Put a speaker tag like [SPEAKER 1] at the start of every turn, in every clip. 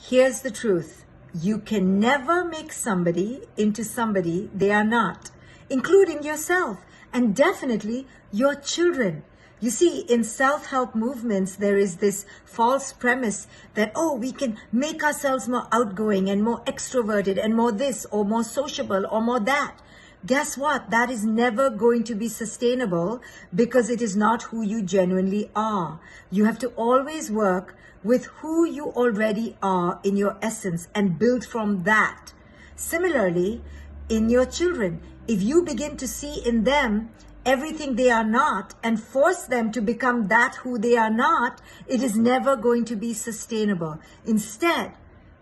[SPEAKER 1] Here's the truth. You can never make somebody into somebody they are not, including yourself and definitely your children. You see, in self-help movements, there is this false premise that, oh, we can make ourselves more outgoing and more extroverted and more this or more sociable or more that. Guess what? That is never going to be sustainable because it is not who you genuinely are. You have to always work with who you already are in your essence and build from that. Similarly, in your children, if you begin to see in them everything they are not and force them to become that who they are not, it is never going to be sustainable. Instead,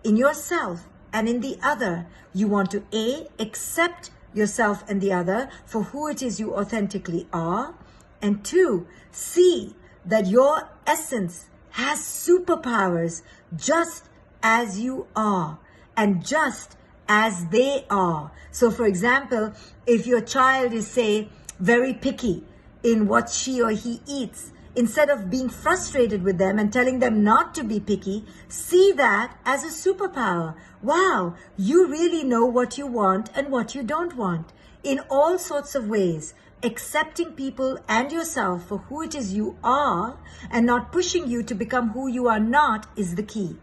[SPEAKER 1] in yourself and in the other, you want to A, accept yourself and the other for who it is you authentically are, and 2, see that your essence has superpowers just as you are and just as they are. So for example, if your child is, say, very picky in what she or he eats, instead of being frustrated with them and telling them not to be picky, see that as a superpower. Wow, you really know what you want and what you don't want in all sorts of ways. Accepting people and yourself for who it is you are and not pushing you to become who you are not is the key.